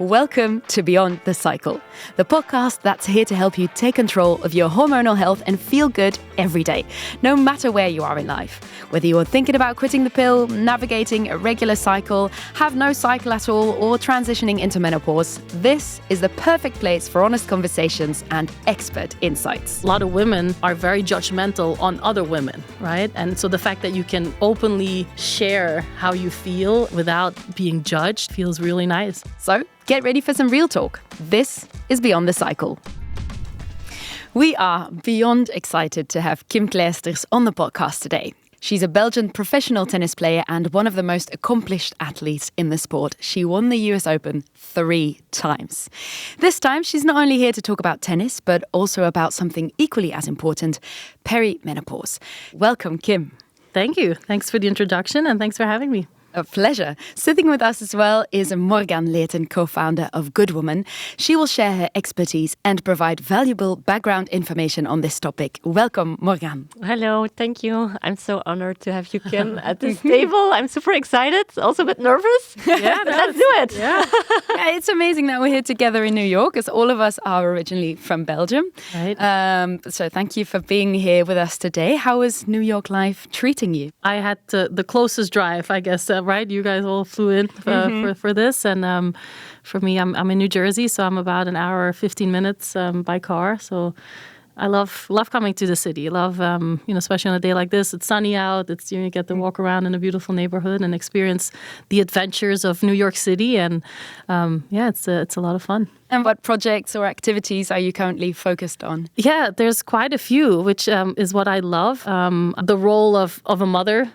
Welcome to Beyond the Cycle, the podcast that's here to help you take control of your hormonal health and feel good every day, no matter where you are in life. Whether you're thinking about quitting the pill, navigating a regular cycle, have no cycle at all, or transitioning into menopause, this is the perfect place for honest conversations and expert insights. A lot of women are very judgmental on other women, right? And so the fact that you can openly share how you feel without being judged feels really nice. So, get ready for some real talk. This is Beyond the Cycle. We are beyond excited to have Kim Clijsters on the podcast today. She's a Belgian professional tennis player and one of the most accomplished athletes in the sport. She won the US Open 3 times. This time, she's not only here to talk about tennis, but also about something equally as important, perimenopause. Welcome, Kim. Thank you. Thanks for the introduction and thanks for having me. A pleasure. Sitting with us as well is Morgane, Leten, co-founder of Good Woman. She will share her expertise and provide valuable background information on this topic. Welcome, Morgane. Hello, thank you. I'm so honored to have you, Kim, at this table. I'm super excited, also a bit nervous. Yeah, let's do it. Yeah. Yeah, it's amazing that we're here together in New York, as all of us are originally from Belgium. Right. So thank you for being here with us today. How is New York life treating you? I had the closest drive, I guess, right? You guys all flew in for this. And for me, I'm in New Jersey, so I'm about an hour, 15 minutes by car. So I love coming to the city. Love, especially on a day like this. It's sunny out. It's you get to walk around in a beautiful neighborhood and experience the adventures of New York City. And it's a lot of fun. And what projects or activities are you currently focused on? Yeah, there's quite a few, which is what I love. The role of a mother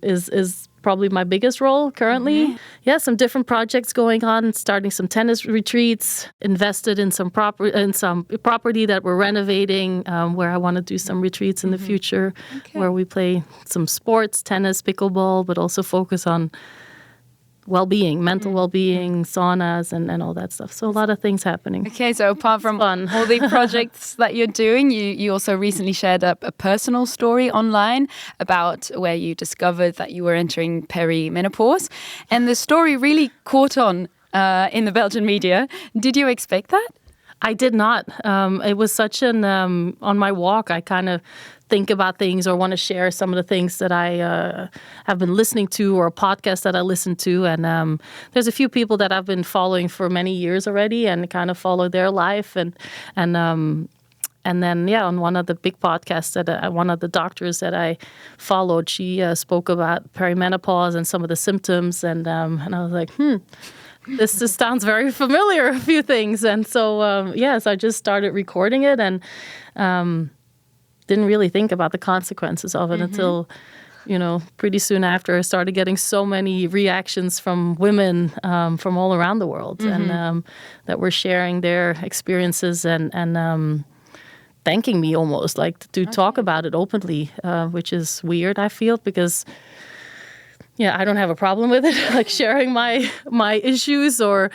is probably my biggest role currently. Mm-hmm. Yeah, some different projects going on, starting some tennis retreats, invested in some property that we're renovating, where I want to do some retreats in the future, where we play some sports, tennis, pickleball, but also focus on well-being, mental well-being, saunas, and all that stuff. So a lot of things happening. Okay, so apart from all the projects that you're doing, you also recently shared a personal story online about where you discovered that you were entering perimenopause. And the story really caught on in the Belgian media. Did you expect that? I did not. It was such on my walk, I kind of think about things or want to share some of the things that I have been listening to or a podcast that I listen to. And there's a few people that I've been following for many years already and kind of follow their life. And then, on one of the big podcasts that one of the doctors that I followed, she spoke about perimenopause and some of the symptoms. And I was like, This just sounds very familiar, a few things. And so, so I just started recording it and didn't really think about the consequences of it until, pretty soon after I started getting so many reactions from women from all around the world and that were sharing their experiences and thanking me almost, like to talk about it openly, which is weird, I feel, because I don't have a problem with it, like sharing my issues or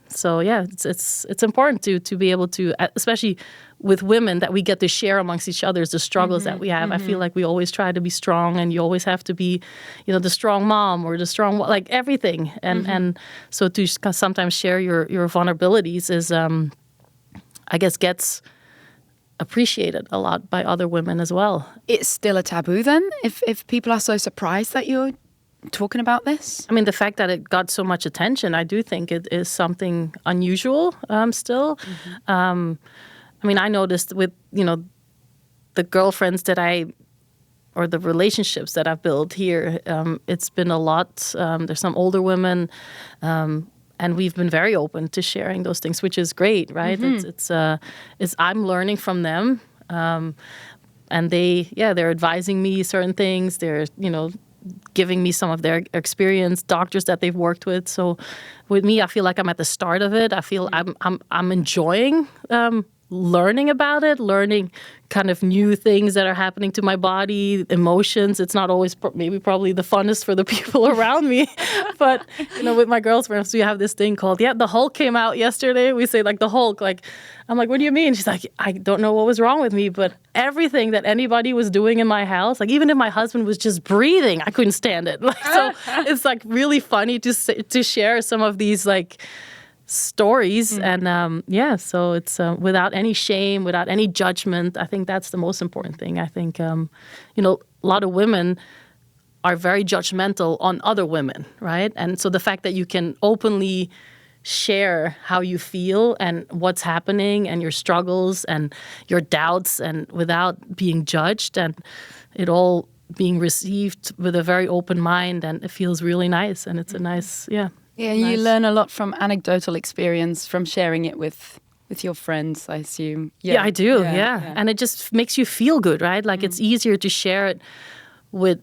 it's important to be able to, especially with women, that we get to share amongst each other the struggles that we have. I feel like we always try to be strong, and you always have to be, the strong mom or the strong, like everything. And so to sometimes share your vulnerabilities is, I guess, gets appreciated a lot by other women as well. It's still a taboo then, if people are so surprised that you're talking about this? I mean, the fact that it got so much attention, I do think it is something unusual still. I noticed with, the girlfriends or the relationships that I've built here, it's been a lot. There's some older women, and we've been very open to sharing those things, which is great, right? It's I'm learning from them, and they're advising me certain things. They're, giving me some of their experience, doctors that they've worked with. So with me, I feel like I'm at the start of it. I feel I'm enjoying learning about it, learning kind of new things that are happening to my body, emotions. It's not always probably the funnest for the people around me. But, with my girlfriends, we have this thing called, the Hulk came out yesterday. We say like the Hulk, like, I'm like, what do you mean? She's like, I don't know what was wrong with me, but everything that anybody was doing in my house, like even if my husband was just breathing, I couldn't stand it. Like, so it's like really funny to share some of these like stories. And so it's without any shame, without any judgment. I think that's the most important thing. I think, a lot of women are very judgmental on other women, right? And so the fact that you can openly share how you feel and what's happening and your struggles and your doubts and without being judged and it all being received with a very open mind, and it feels really nice. And it's a nice, Yeah, you learn a lot from anecdotal experience, from sharing it with your friends, I assume. Yeah, I do, yeah. And it just makes you feel good, right? Like it's easier to share it with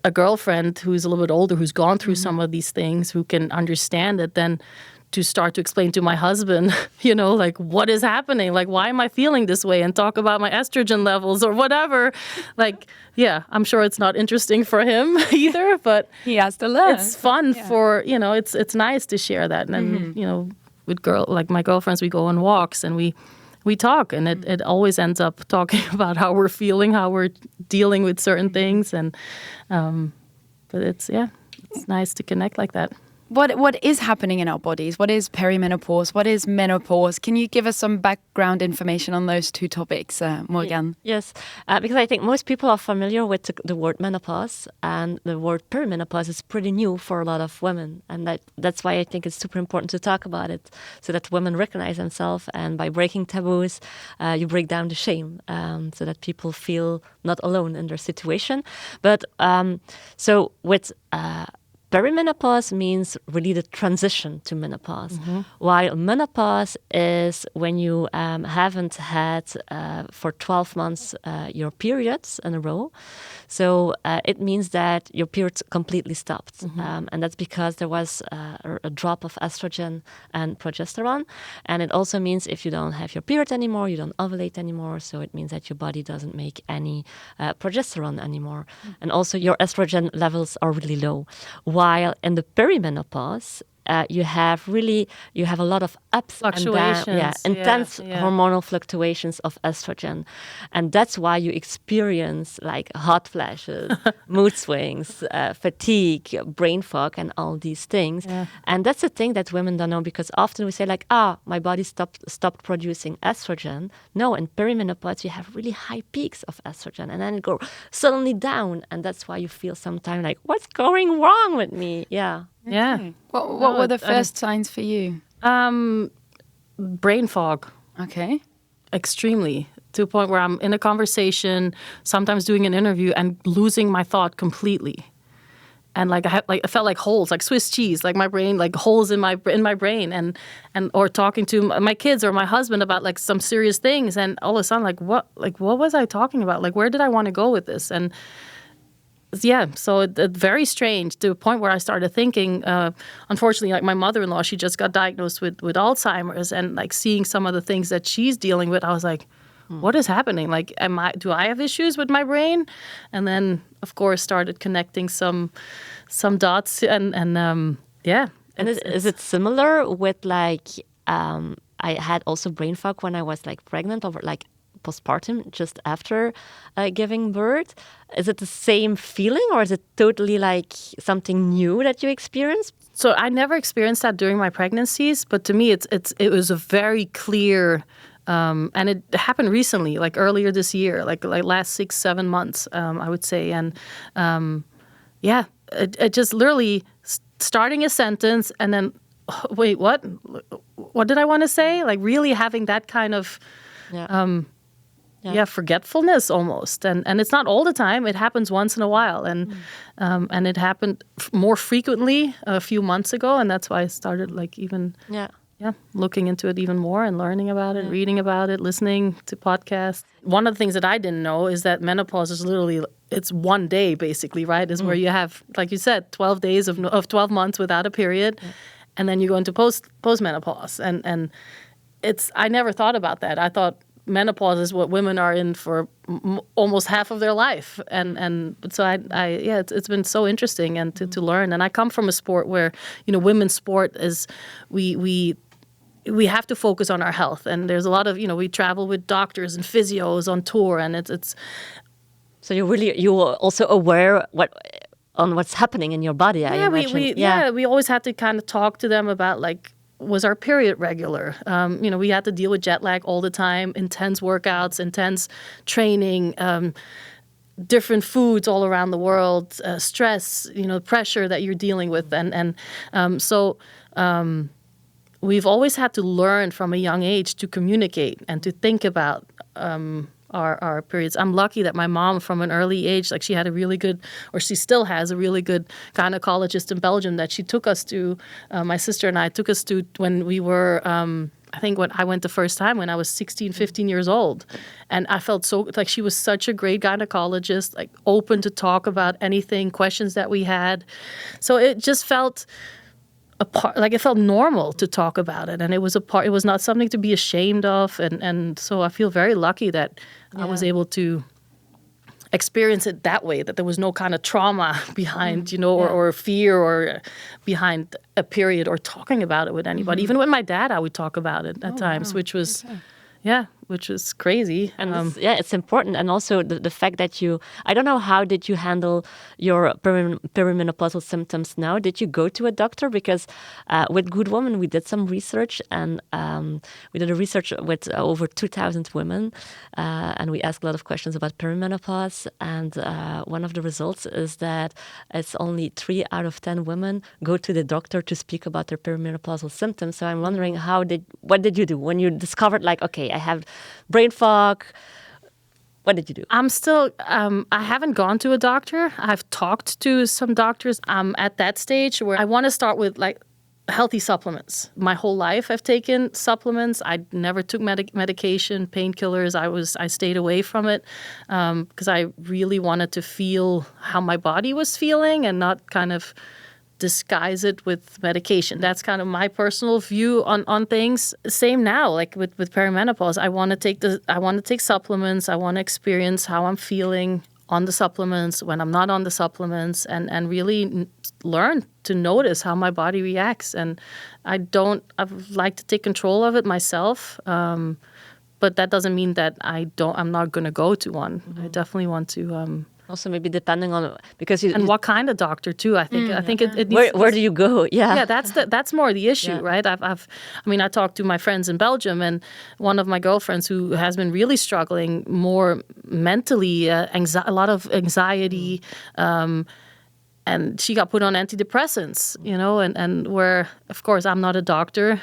a girlfriend who's a little bit older, who's gone through some of these things, who can understand it, than to start to explain to my husband, like what is happening? Like, why am I feeling this way? And talk about my estrogen levels or whatever. Like, I'm sure it's not interesting for him either, but he has to learn. It's fun for, it's nice to share that. And, with my girlfriends, we go on walks and we talk, and it always ends up talking about how we're feeling, how we're dealing with certain things. And, but it's nice to connect like that. What is happening in our bodies? What is perimenopause? What is menopause? Can you give us some background information on those two topics, Morgane? Yes, because I think most people are familiar with the word menopause, and the word perimenopause is pretty new for a lot of women. And that's why I think it's super important to talk about it, so that women recognize themselves. And by breaking taboos, you break down the shame, so that people feel not alone in their situation. But so with perimenopause means really the transition to menopause, while menopause is when you haven't had for 12 months your periods in a row. So it means that your periods completely stopped. And that's because there was a drop of estrogen and progesterone. And it also means if you don't have your period anymore, you don't ovulate anymore. So it means that your body doesn't make any progesterone anymore. And also your estrogen levels are really low. While in the perimenopause, you have a lot of ups and downs, intense hormonal fluctuations of estrogen, and that's why you experience like hot flashes, mood swings, fatigue, brain fog, and all these things. And that's the thing that women don't know, because often we say like, my body stopped producing estrogen. No, in perimenopause you have really high peaks of estrogen, and then it goes suddenly down, and that's why you feel sometimes like, what's going wrong with me? Yeah. What were the first signs for you? Brain fog. Okay. Extremely. To a point where I'm in a conversation, sometimes doing an interview, and losing my thought completely. And I felt like holes, like Swiss cheese, like my brain, like holes in my brain, and or talking to my kids or my husband about like some serious things, and all of a sudden what was I talking about? Like, where did I want to go with this? And so it very strange, to a point where I started thinking, unfortunately, like my mother-in-law, she just got diagnosed with Alzheimer's, and like seeing some of the things that she's dealing with, I was like, what is happening? Like, do I have issues with my brain? And then, of course, started connecting some dots, and And is it similar with like, I had also brain fog when I was like pregnant, or like postpartum, just after giving birth. Is it the same feeling, or is it totally like something new that you experience? So I never experienced that during my pregnancies, but to me it was a very clear, and it happened recently, like earlier this year, like last 6-7 months, I would say. And it just literally starting a sentence and then, wait, what did I want to say? Like really having that kind of forgetfulness almost, and it's not all the time. It happens once in a while, and it happened more frequently a few months ago, and that's why I started like even looking into it even more and learning about it, reading about it, listening to podcasts. One of the things that I didn't know is that menopause is literally, it's one day basically, right? Is where you have, like you said, 12 days of 12 months without a period, and then you go into postmenopause, and I never thought about that. I thought menopause is what women are in for almost half of their life, and so it's been so interesting and to learn. And I come from a sport where women's sport is we have to focus on our health, and there's a lot of we travel with doctors and physios on tour, and it's. So you're also aware what's happening in your body. I imagine. We always had to kind of talk to them about like, was our period regular? We had to deal with jet lag all the time, intense workouts, intense training, different foods all around the world, stress, pressure that you're dealing with. So we've always had to learn from a young age to communicate and to think about our periods. I'm lucky that my mom, from an early age, like she had a really good, or she still has a really good gynecologist in Belgium that she took us to, my sister and I took us to when we were, I think when I went the first time when I was 16, 15 years old. And I felt so, like she was such a great gynecologist, like open to talk about anything, questions that we had. So it just felt it felt normal to talk about it, and it was not something to be ashamed of, and so I feel very lucky that I was able to experience it that way, that there was no kind of trauma behind, or fear or behind a period or talking about it with anybody. Even with my dad, I would talk about it at times, which was which is crazy. And it's important. And also the fact that I don't know, how did you handle your perimenopausal symptoms now? Did you go to a doctor? Because with Good Woman, we did some research, and we did a research with over 2,000 women, and we asked a lot of questions about perimenopause. And one of the results is that it's only 3 out of 10 women go to the doctor to speak about their perimenopausal symptoms. So I'm wondering, what did you do when you discovered, like, okay, I have brain fog? What did you do? I'm still, I haven't gone to a doctor. I've talked to some doctors. I'm at that stage where I want to start with like healthy supplements. My whole life I've taken supplements. I never took medication, painkillers. I stayed away from it because I really wanted to feel how my body was feeling and not kind of disguise it with medication. That's kind of my personal view on things. Same now, like with perimenopause. I want to take supplements. I want to experience how I'm feeling on the supplements, when I'm not on the supplements, and really learn to notice how my body reacts. And I'd like to take control of it myself. But that doesn't mean that I'm not going to go to one. I definitely want to. Also, maybe depending on what kind of doctor too. I think it where do you go? Yeah, that's more the issue, right? I talked to my friends in Belgium, and one of my girlfriends who has been really struggling more mentally, a lot of anxiety, and she got put on antidepressants, and where, of course, I'm not a doctor,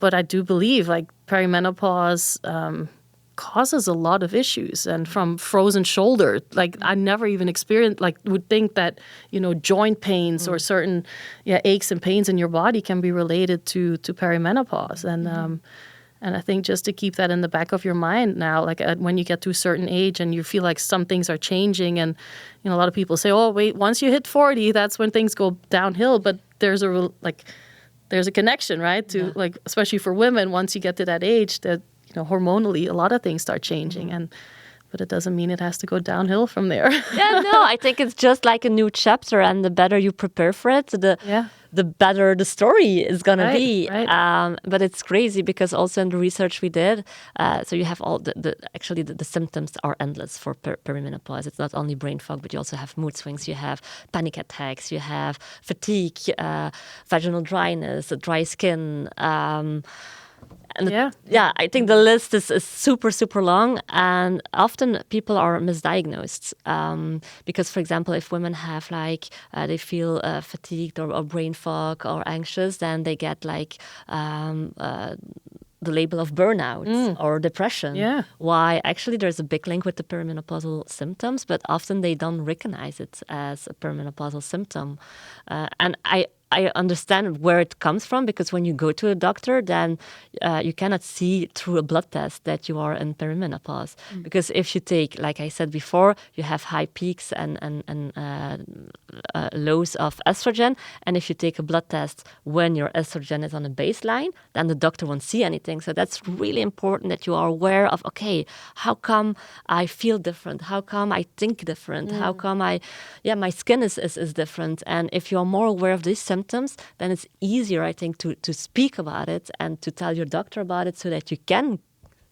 but I do believe like perimenopause causes a lot of issues, and from frozen shoulder, like I never even experienced, like would think that joint pains or certain aches and pains in your body can be related to perimenopause, and I think just to keep that in the back of your mind now, like when you get to a certain age and you feel like some things are changing, and a lot of people say, oh wait, once you hit 40, that's when things go downhill, but there's a connection, right? To like, especially for women, once you get to that age, that hormonally, a lot of things start changing, but it doesn't mean it has to go downhill from there. I think it's just like a new chapter, and the better you prepare for it, the better the story is going to be. Right. But it's crazy because also in the research we did, so you have all the symptoms are endless for perimenopause. It's not only brain fog, but you also have mood swings, you have panic attacks, you have fatigue, vaginal dryness, dry skin, I think the list is super, super long, and often people are misdiagnosed because, for example, if women have they feel fatigued or brain fog or anxious, then they get the label of burnout or depression. Yeah. Why actually there's a big link with the perimenopausal symptoms, but often they don't recognize it as a perimenopausal symptom. And I understand where it comes from, because when you go to a doctor, then you cannot see through a blood test that you are in perimenopause. Because if you take, like I said before, you have high peaks and lows of estrogen. And if you take a blood test when your estrogen is on a baseline, then the doctor won't see anything. So that's really important that you are aware of, okay, how come I feel different? How come I think different? How come my skin is different? And if you are more aware of these symptoms, then it's easier, I think, to speak about it and to tell your doctor about it, so that you can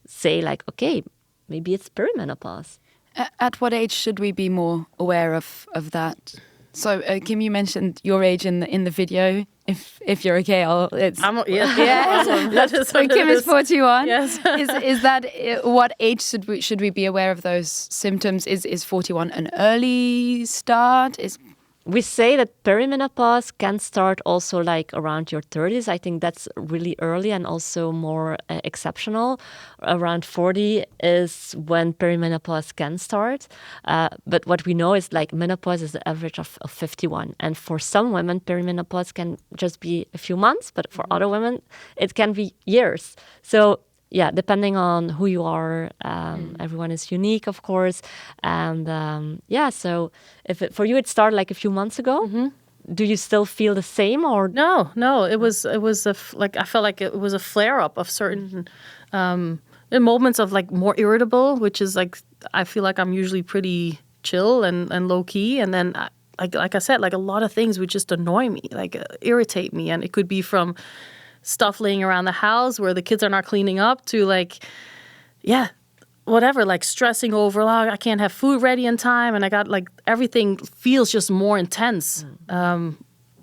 say, like, okay, maybe it's perimenopause. At what age should we be more aware of that? So, Kim, you mentioned your age in the video. If you're okay, So Kim is 41. Yes. Is that what age should we be aware of those symptoms? Is 41 an early start? We say that perimenopause can start also like around your 30s. I think that's really early and also more exceptional. Around 40 is when perimenopause can start. But what we know is like menopause is the average of 51. And for some women, perimenopause can just be a few months, but for other women, it can be years. So yeah, depending on who you are, everyone is unique, of course. And so if for you it started like a few months ago, do you still feel the same, or No, it was I felt like it was a flare up of certain moments of like more irritable, which is like I feel like I'm usually pretty chill and low key, and then like I said, like a lot of things would just annoy me, like irritate me, and it could be from stuff laying around the house where the kids are not cleaning up to like, whatever, like stressing over, I can't have food ready in time. And I got like, everything feels just more intense,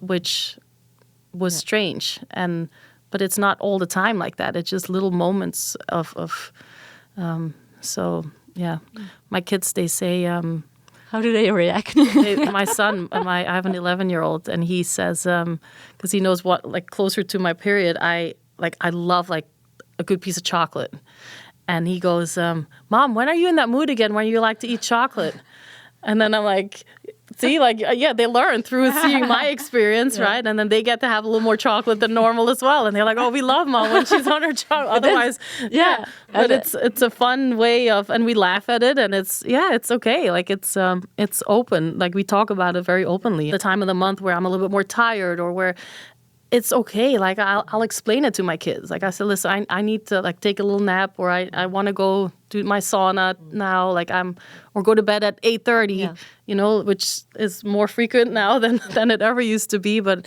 which was strange. But it's not all the time like that. It's just little moments my kids, they say, how do they react? My son, I have an 11-year-old, and he says, because he knows what, like closer to my period, I love like a good piece of chocolate. And he goes, Mom, when are you in that mood again when you like to eat chocolate? And then I'm like, see, like, they learn through seeing my experience, right? And then they get to have a little more chocolate than normal as well. And they're like, oh, we love Mom when she's on her chocolate. Otherwise, But it's a fun way of, and we laugh at it, and it's okay. Like it's open. Like we talk about it very openly. The time of the month where I'm a little bit more tired, or where it's okay. Like I'll explain it to my kids. Like I said, listen, I need to like take a little nap, or I want to go do my sauna now. Like or go to bed at 8:30. Which is more frequent now than it ever used to be. But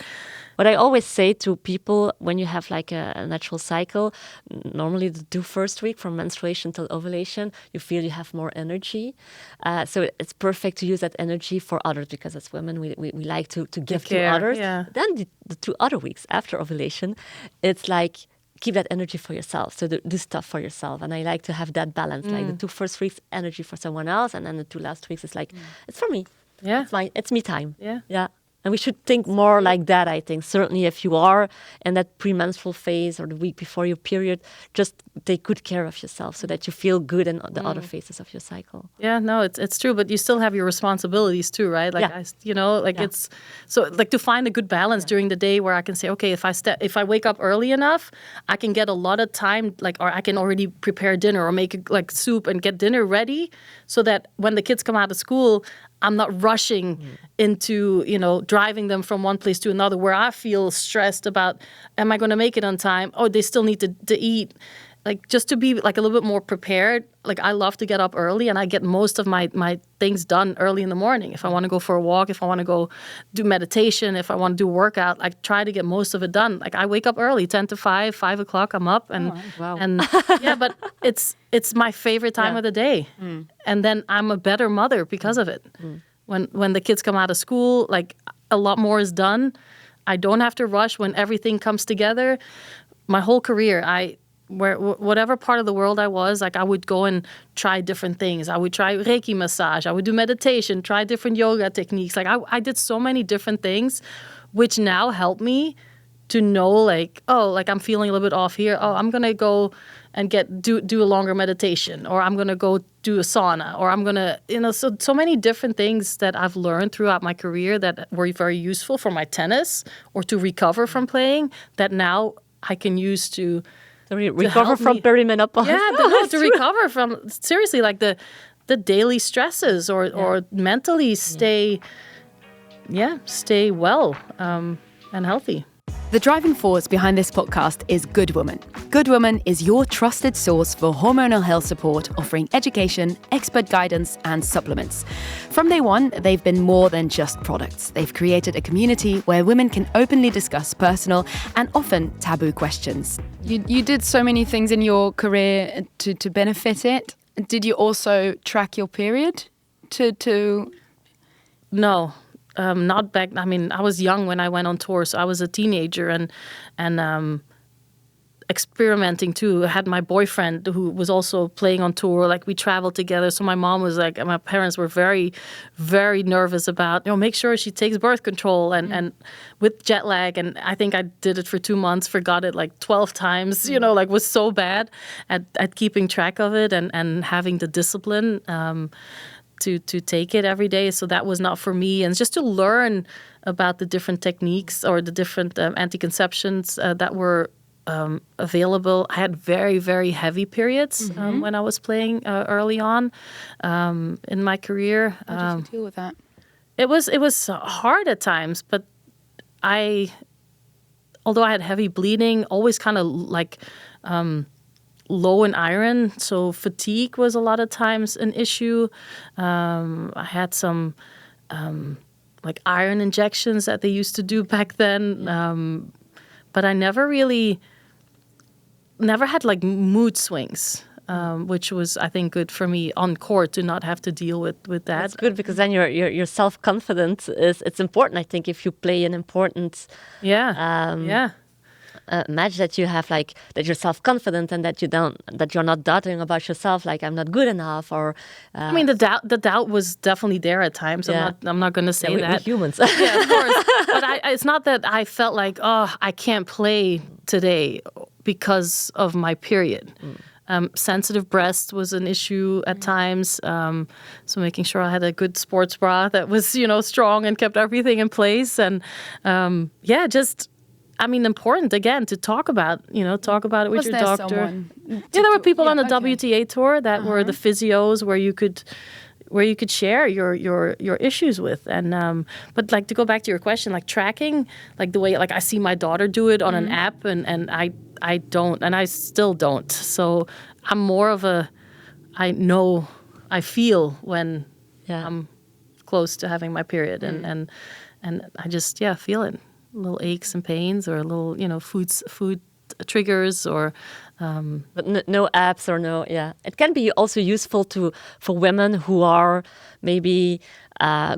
what I always say to people, when you have like a natural cycle, normally the first week from menstruation till ovulation, you feel you have more energy. So it's perfect to use that energy for others, because as women, we like to give to others. Yeah. Then the 2 other weeks after ovulation, it's like, keep that energy for yourself. So do stuff for yourself. And I like to have that balance, like the 2 first weeks, energy for someone else. And then the 2 last weeks is like, it's for me. Yeah. It's me time. Yeah. And we should think more like that, I think. Certainly if you are in that premenstrual phase or the week before your period, just take good care of yourself so that you feel good in the other phases of your cycle. Yeah, no, it's true. But you still have your responsibilities too, right? Like, it's so like to find a good balance during the day where I can say, okay, if I wake up early enough, I can get a lot of time, like, or I can already prepare dinner or make like soup and get dinner ready so that when the kids come out of school, I'm not rushing into, driving them from one place to another where I feel stressed about, am I going to make it on time? Oh, they still need to eat. Like, just to be like a little bit more prepared. Like, I love to get up early, and I get most of my things done early in the morning. If I want to go for a walk, if I want to go do meditation, if I want to do workout, I try to get most of it done. Like, I wake up early, 10 to 5, 5 o'clock, I'm up. And, but it's my favorite time of the day. And then I'm a better mother because of it. When the kids come out of school, like, a lot more is done. I don't have to rush when everything comes together. My whole career, whatever part of the world I was, like, I would go and try different things. I would try Reiki massage. I would do meditation, try different yoga techniques. Like, I did so many different things, which now help me to know, like, oh, like, I'm feeling a little bit off here. Oh, I'm going to go and do a longer meditation, or I'm going to go do a sauna, or I'm going to, so many different things that I've learned throughout my career that were very useful for my tennis or to recover from playing, that now I can use to recover from perimenopause. Yeah, to recover from, seriously, like the daily stresses or mentally stay well and healthy. The driving force behind this podcast is Good Woman. Good Woman is your trusted source for hormonal health support, offering education, expert guidance, and supplements. From day one, they've been more than just products. They've created a community where women can openly discuss personal and often taboo questions. You did so many things in your career to benefit it. Did you also track your period to? No. Not back. I mean, I was young when I went on tour, so I was a teenager and experimenting too. I had my boyfriend who was also playing on tour. Like, we traveled together. So my mom was like, my parents were very, very nervous about, make sure she takes birth control and with jet lag. And I think I did it for 2 months, forgot it like 12 times, like was so bad at keeping track of it and having the discipline. To take it every day. So that was not for me. And just to learn about the different techniques or the different anticonceptions that were available. I had very, very heavy periods when I was playing early on in my career. How did you deal with that? It was hard at times, but although I had heavy bleeding, always kind of like low in iron, so fatigue was a lot of times an issue. I had some like iron injections that they used to do back then, but I never had like mood swings, which was, I think, good for me on court to not have to deal with that. That's good, because then your self-confidence it's important. I think if you play an important match, that you have like that you're self-confident and that you're not doubting about yourself, like I'm not good enough, or I mean, the doubt was definitely there at times. I'm not going to say that. We're humans. Yeah, of course. But it's not that I felt like, I can't play today because of my period. Sensitive breast was an issue at times. So making sure I had a good sports bra that was, strong and kept everything in place. And important again to talk about it with your doctor. There were people on the WTA tour that were the physios where you could share your issues with. And but like, to go back to your question, like tracking, like the way, like I see my daughter do it on an app, and I don't, and I still don't. So I'm more of I feel when I'm close to having my period, and I just feel it. Little aches and pains, or little, food triggers, or but no apps or no. It can be also useful for women who are maybe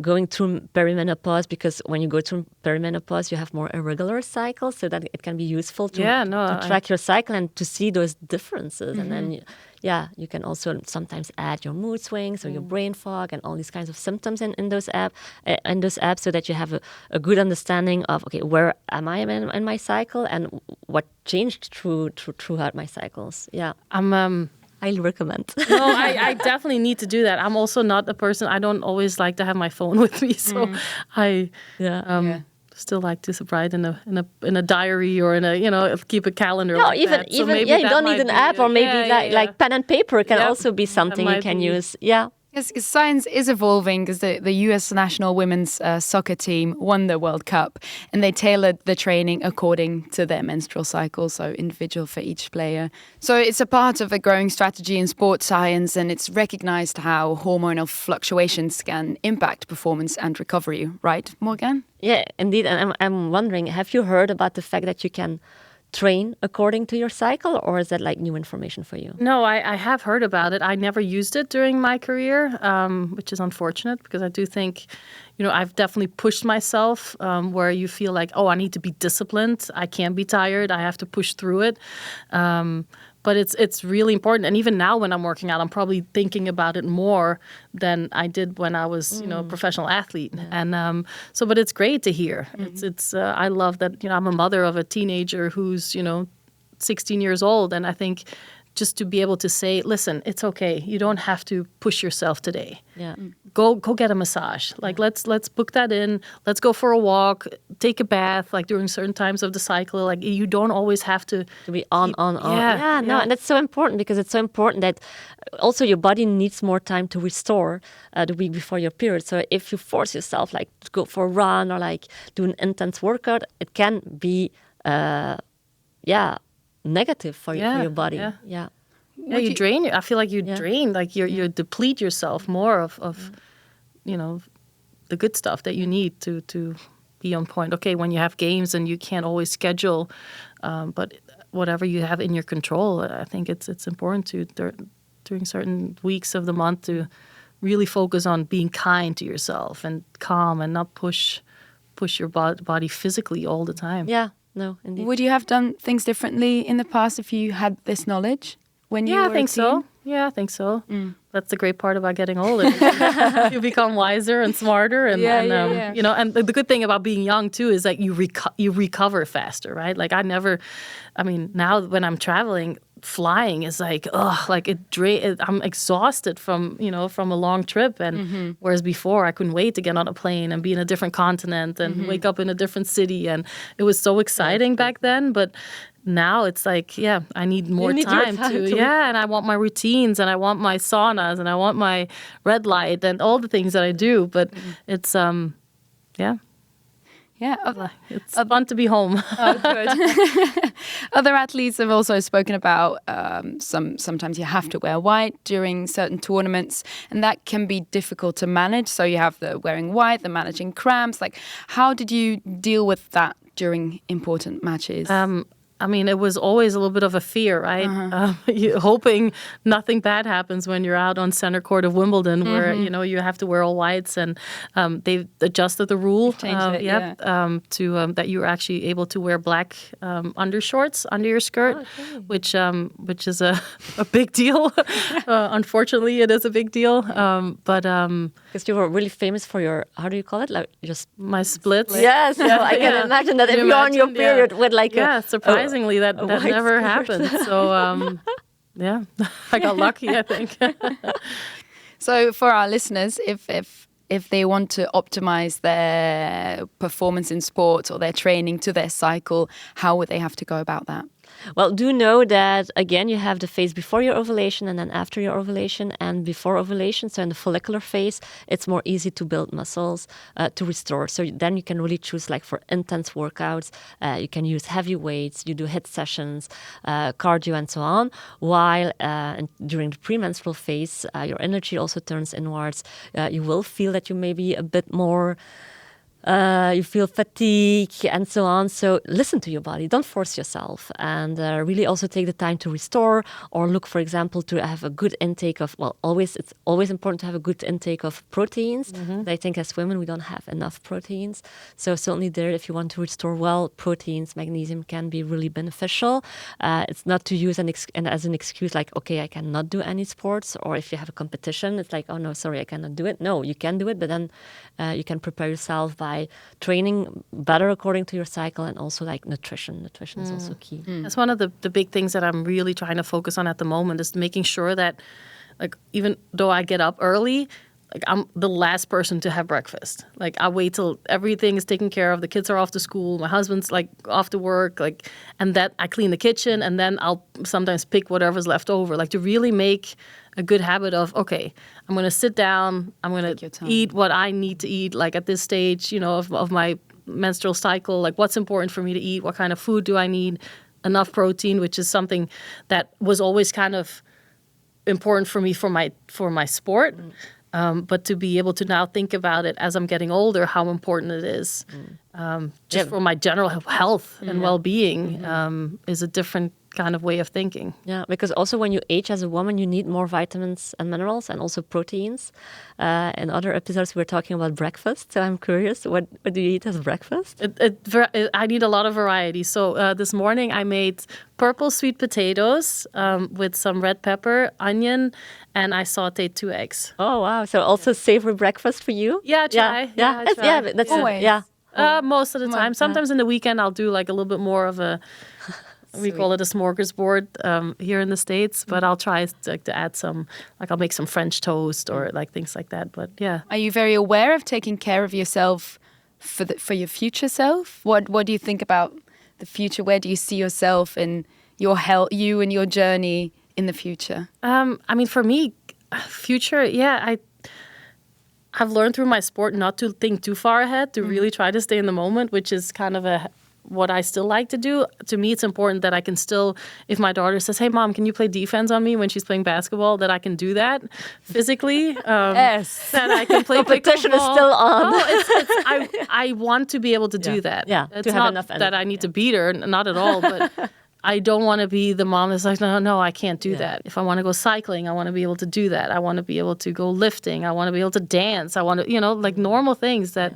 going through perimenopause, because when you go through perimenopause, you have more irregular cycles, so that it can be useful to track your cycle and to see those differences. And then you can also sometimes add your mood swings or your brain fog and all these kinds of symptoms in those apps, so that you have a good understanding of, okay, where am I in my cycle and what changed throughout my cycles. I'm highly recommend. No, I definitely need to do that. I'm also not a person, I don't always like to have my phone with me, so I still like to write in a diary or in a keep a calendar. No, like even that. So you don't need an app, or maybe like pen and paper can also be something you can use. Yeah. Yes, science is evolving, because the US national women's soccer team won the World Cup, and they tailored the training according to their menstrual cycle, so individual for each player. So it's a part of a growing strategy in sports science, and it's recognized how hormonal fluctuations can impact performance and recovery, right, Morgane? Yeah, indeed. And I'm wondering, have you heard about the fact that you can train according to your cycle, or is that like new information for you? No, I have heard about it. I never used it during my career, which is unfortunate, because I do think, I've definitely pushed myself where you feel like, I need to be disciplined. I can't be tired. I have to push through it. But it's really important. And even now when I'm working out, I'm probably thinking about it more than I did when I was, a professional athlete. Yeah. And but it's great to hear. It's I love that, I'm a mother of a teenager who's, 16 years old. And I think just to be able to say, listen, it's okay. You don't have to push yourself today. Yeah. Go get a massage. Like let's book that in. Let's go for a walk. Take a bath. Like during certain times of the cycle. Like you don't always have to be on. Yeah, No, and that's so important because it's so important that also your body needs more time to restore the week before your period. So if you force yourself like to go for a run or like do an intense workout, it can be negative for your body. Yeah, you drain. I feel like you drain. Like you deplete yourself more of the good stuff that you need to be on point. Okay, when you have games and you can't always schedule, but whatever you have in your control, I think it's important to during certain weeks of the month to really focus on being kind to yourself and calm and not push your body physically all the time. Yeah, no, indeed. Would you have done things differently in the past if you had this knowledge when you were I think a teen? so. Yeah, I think so. That's the great part about getting older. You become wiser and smarter, and And the good thing about being young too is that you recover faster, right? Like now when I'm traveling, flying is like I'm exhausted from a long trip, and whereas before I couldn't wait to get on a plane and be in a different continent and wake up in a different city, and it was so exciting back then, but now it's like, I need more time to and I want my routines and I want my saunas and I want my red light and all the things that I do, but it's it's fun to be home. Oh, good. Other athletes have also spoken about sometimes you have to wear white during certain tournaments, and that can be difficult to manage. So you have the wearing white, the managing cramps. Like, how did you deal with that during important matches? It was always a little bit of a fear, right? Hoping nothing bad happens when you're out on center court of Wimbledon, where you have to wear all whites, and they've adjusted the rule to that you're actually able to wear black undershorts under your skirt, which is a big deal. Unfortunately, it is a big deal. Because you were really famous for your, how do you call it? Like just my splits. Yes, I can imagine that if you're on your period with like surprisingly that never happened. So I got lucky, I think. So for our listeners, if they want to optimize their performance in sports or their training to their cycle, how would they have to go about that? Well, do know that, again, you have the phase before your ovulation and then after your ovulation and before ovulation. So in the follicular phase, it's more easy to build muscles, to restore. So then you can really choose like for intense workouts. You can use heavy weights, you do HIIT sessions, cardio and so on. While during the premenstrual phase, your energy also turns inwards. You will feel that you may be a bit more... you feel fatigue and so on. So listen to your body. Don't force yourself. And really also take the time to restore or look, for example, to have a good intake of, it's always important to have a good intake of proteins. I think as women, we don't have enough proteins. So certainly there, if you want to restore well, proteins, magnesium can be really beneficial. It's not to use as an excuse like, okay, I cannot do any sports. Or if you have a competition, it's like, oh no, sorry, I cannot do it. No, you can do it, but then you can prepare yourself by training better according to your cycle, and also like nutrition. Nutrition is also key. That's one of the big things that I'm really trying to focus on at the moment, is making sure that, like, even though I get up early, like I'm the last person to have breakfast. Like I wait till everything is taken care of. The kids are off to school. My husband's like off to work. Like, and that I clean the kitchen, and then I'll sometimes pick whatever's left over. Like to really make a good habit of, okay, I'm going to sit down. I'm going to eat what I need to eat. Like at this stage, of my menstrual cycle, like what's important for me to eat? What kind of food do I need? Enough protein, which is something that was always kind of important for me for my sport. But to be able to now think about it as I'm getting older, how important it is just for my general health and well-being is a different kind of way of thinking. Yeah, because also when you age as a woman, you need more vitamins and minerals and also proteins. In other episodes, we were talking about breakfast. So I'm curious, what do you eat as breakfast? I need a lot of variety. So this morning I made purple sweet potatoes with some red pepper, onion, and I sauteed 2 eggs. Oh, wow. So also savory breakfast for you? Yeah, try. Yeah, always. Most of the time. Sometimes in the weekend I'll do like a little bit more of a We call it a smorgasbord here in the States, but I'll try to add some, like I'll make some French toast or like things like that. But yeah. Are you very aware of taking care of yourself for your future self? What do you think about the future? Where do you see yourself and your health, you and your journey in the future? I mean, for me, future, yeah, I've learned through my sport not to think too far ahead, to really try to stay in the moment, which is kind of what I still like to do. To me, it's important that I can still, if my daughter says, "Hey, Mom, can you play defense on me when she's playing basketball?" that I can do that physically. Yes. That I can play Competition is pickleball. still on. No, I want to be able to do that. Yeah, It's to have not enough that energy, I need to beat her, not at all, but I don't want to be the mom that's like, no, I can't do that. If I want to go cycling, I want to be able to do that. I want to be able to go lifting. I want to be able to dance. I want to, like normal things that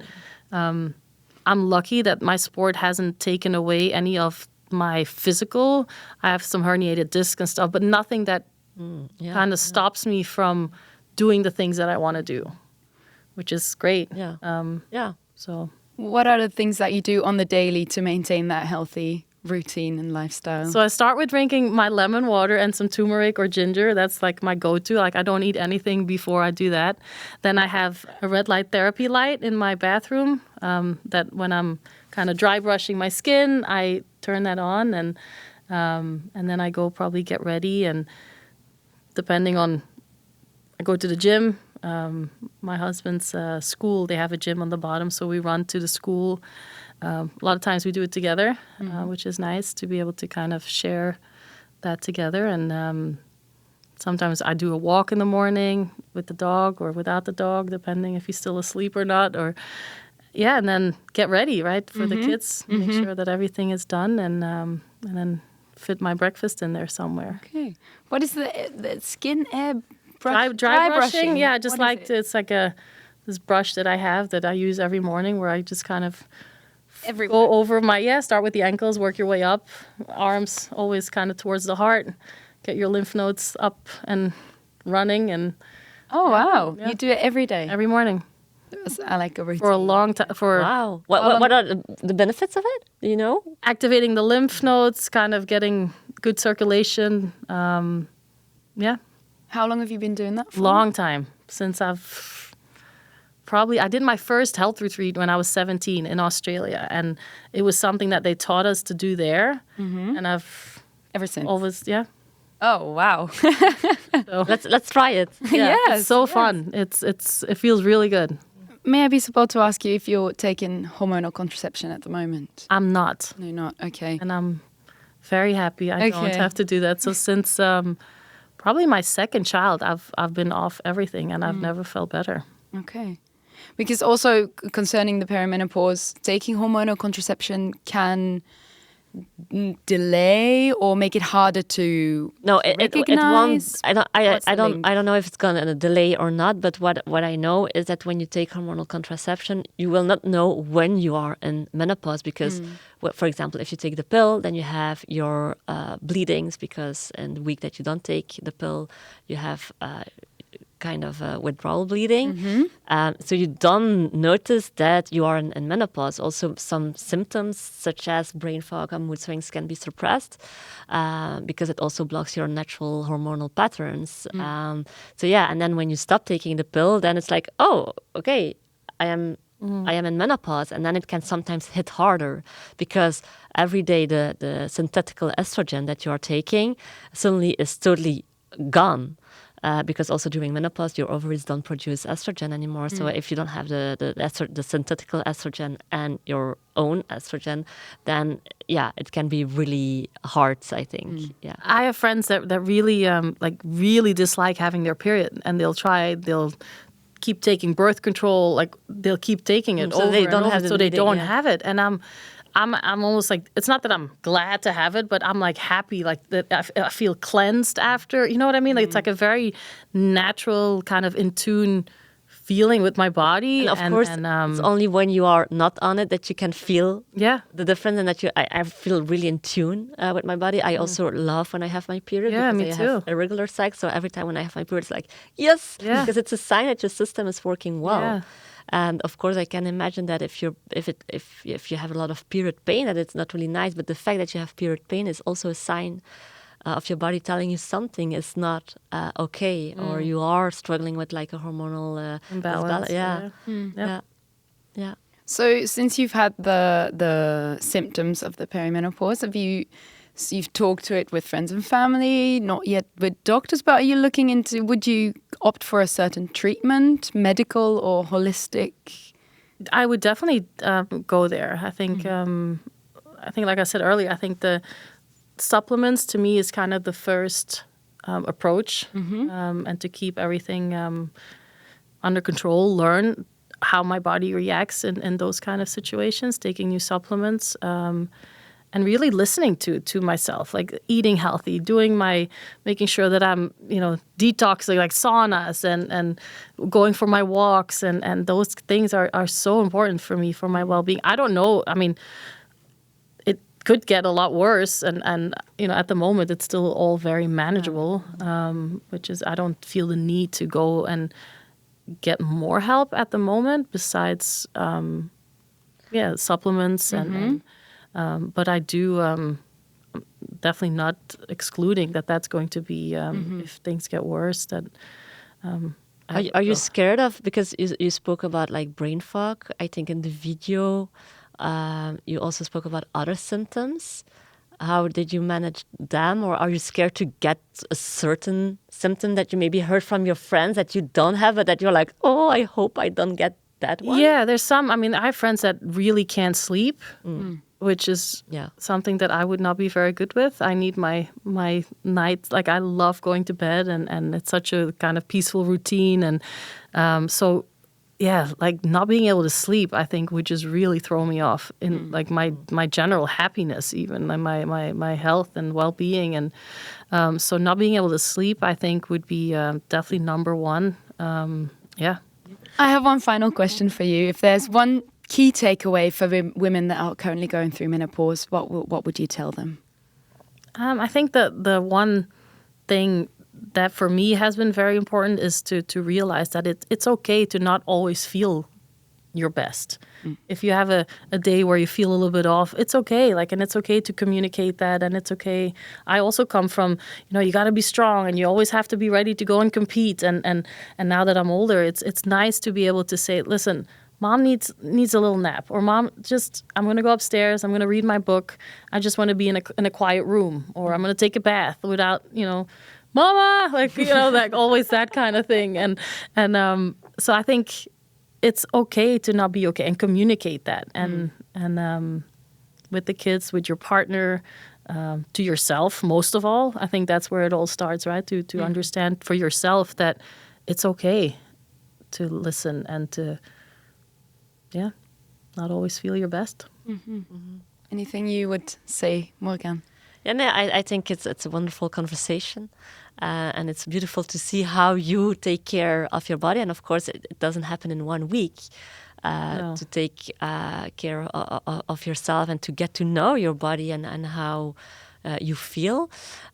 I'm lucky that my sport hasn't taken away any of my physical. I have some herniated discs and stuff, but nothing that kind of stops me from doing the things that I want to do, which is great. Yeah. So What are the things that you do on the daily to maintain that healthy routine and lifestyle? So I start with drinking my lemon water and some turmeric or ginger. That's like my go-to. Like I don't eat anything before I do that. Then I have a red light therapy light in my bathroom that when I'm kind of dry brushing my skin, I turn that on and then I go probably get ready. And depending on, I go to the gym. My husband's school, they have a gym on the bottom, so we run to the school. A lot of times we do it together, which is nice to be able to kind of share that together. And sometimes I do a walk in the morning with the dog or without the dog, depending if he's still asleep or not. And then get ready, right, for the kids. Make sure that everything is done, and then fit my breakfast in there somewhere. Okay. What is the skin air Dry brushing? Yeah, just What like is it? it's like this brush that I have that I use every morning where I just kind of Everywhere. go over start with the ankles, work your way up, arms always kind of towards the heart, get your lymph nodes up and running, and Oh, wow. Yeah. You do it every day? every morning I like a routine. for a long time, for Wow. What are the benefits of it? Do you know? activating the lymph nodes, kind of getting good circulation. How long have you been doing that for? Long time, since I did my first health retreat when I was 17 in Australia, and it was something that they taught us to do there, and I've Ever since? always, Oh, wow. So, Let's try it. it's so fun. It feels really good. May I be supposed to ask you if you're taking hormonal contraception at the moment? I'm not, No, not. Okay. and I'm very happy I don't Okay. have to do that. So since probably my second child, I've been off everything, and I've never felt better. Okay. Because also concerning the perimenopause, taking hormonal contraception can delay or make it harder to No, it won't. recognize? I What's the link? don't know if it's gonna delay or not. But what I know is that when you take hormonal contraception, you will not know when you are in menopause because, for example, if you take the pill, then you have your bleedings because in the week that you don't take the pill, you have kind of withdrawal bleeding. So you don't notice that you are in menopause. Also, some symptoms such as brain fog and mood swings can be suppressed because it also blocks your natural hormonal patterns. And then when you stop taking the pill, then it's like, oh, okay, I am in menopause, and then it can sometimes hit harder because every day the synthetical estrogen that you are taking suddenly is totally gone. Because also during menopause, your ovaries don't produce estrogen anymore. So if you don't have the synthetical estrogen and your own estrogen, then it can be really hard, I think. Yeah. I have friends that really really dislike having their period, and they'll keep taking birth control, like they'll keep taking it So over they and don't over, have the so they bleeding, don't yeah. have it. And I'm almost like, it's not that I'm glad to have it, but I'm like happy, like that I feel cleansed after. You know what I mean? Like, it's like a very natural kind of in tune feeling with my body. And of course, it's only when you are not on it that you can feel the difference, and that I feel really in tune with my body. I also love when I have my period Yeah, because me I too. have a regular cycle. So every time when I have my period, it's like, yes, because it's a sign that your system is working well. Yeah. And of course, I can imagine that if you have a lot of period pain, that it's not really nice. But the fact that you have period pain is also a sign of your body telling you something is not okay, or you are struggling with like a hormonal imbalance. Yeah. So since you've had the symptoms of the perimenopause, you've talked to it with friends and family, not yet with doctors, but are you looking into, would you opt for a certain treatment, medical or holistic? I would definitely go there. I think, like I said earlier, I think the supplements to me is kind of the first approach, and to keep everything under control, learn how my body reacts in those kind of situations, taking new supplements, and really listening to myself, like eating healthy, making sure that I'm, detoxing, like saunas and going for my walks, and those things are so important for me, for my well-being. I don't know. I mean, it could get a lot worse, and at the moment it's still all very manageable, which is, I don't feel the need to go and get more help at the moment besides supplements and but I do definitely not excluding that that's going to be if things get worse, that are you scared of, because you spoke about like brain fog, I think in the video, you also spoke about other symptoms. How did you manage them? Or are you scared to get a certain symptom that you maybe heard from your friends that you don't have, but that you're like, oh, I hope I don't get that one? Yeah, there's some. I mean, I have friends that really can't sleep, which is something that I would not be very good with. I need my nights. Like, I love going to bed, and it's such a kind of peaceful routine. And so, yeah, like not being able to sleep, I think would just really throw me off in like my general happiness, even, and my health and well-being. And so not being able to sleep, I think, would be definitely number one. I have one final question for you. If there's one key takeaway for women that are currently going through menopause, what would you tell them? I think that the one thing that for me has been very important is to realize that it's okay to not always feel your best. If you have a day where you feel a little bit off, it's okay. And it's okay to communicate that, and it's okay. I also come from, you got to be strong, and you always have to be ready to go and compete. And now that I'm older, it's nice to be able to say, listen, Mom needs a little nap, or Mom, I'm going to go upstairs. I'm going to read my book. I just want to be in a quiet room, or I'm going to take a bath without, Mama, like always that kind of thing. And so I think it's okay to not be okay, and communicate that, and with the kids, with your partner, to yourself most of all. I think that's where it all starts, right? To understand for yourself that it's okay to listen and to not always feel your best. Anything you would say, Morgane? Yeah, no, I think it's a wonderful conversation, and it's beautiful to see how you take care of your body. And of course, it doesn't happen in 1 week. To take care of yourself and to get to know your body and how you feel.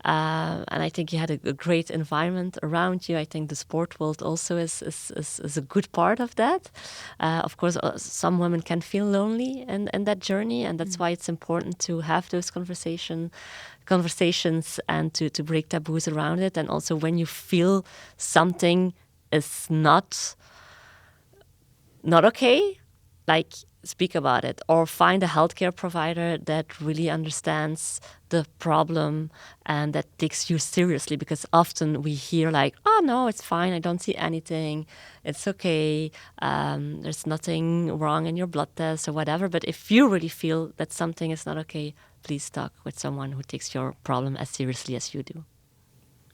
And I think you had a great environment around you. I think the sport world also is a good part of that. Of course, some women can feel lonely in that journey, and that's why it's important to have those conversations and to break taboos around it. And also, when you feel something is not okay, like, speak about it, or find a healthcare provider that really understands the problem and that takes you seriously. Because often we hear like, oh no, it's fine, I don't see anything, it's okay, there's nothing wrong in your blood test or whatever. But if you really feel that something is not okay, please talk with someone who takes your problem as seriously as you do.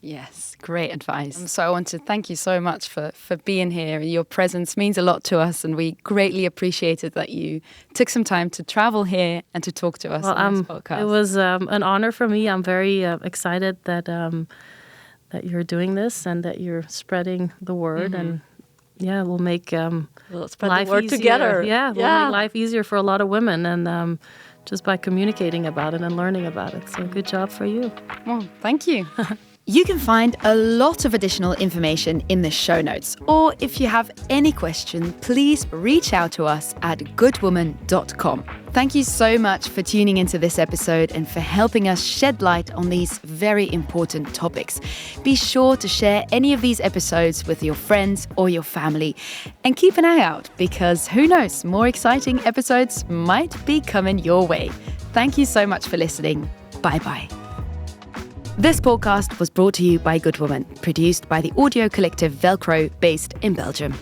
Yes, great advice. So I want to thank you so much for being here. Your presence means a lot to us, and we greatly appreciated that you took some time to travel here and to talk to us on this podcast. It was an honor for me. I'm very excited that you're doing this and that you're spreading the word. And we'll make we'll spread life the word easier. together. We'll make life easier for a lot of women, and just by communicating about it and learning about it. So good job for you. Well, thank you. You can find a lot of additional information in the show notes, or if you have any question, please reach out to us at goodwoman.com. Thank you so much for tuning into this episode and for helping us shed light on these very important topics. Be sure to share any of these episodes with your friends or your family, and keep an eye out because who knows, more exciting episodes might be coming your way. Thank you so much for listening. Bye-bye. This podcast was brought to you by Good Woman, produced by the audio collective Velcro, based in Belgium.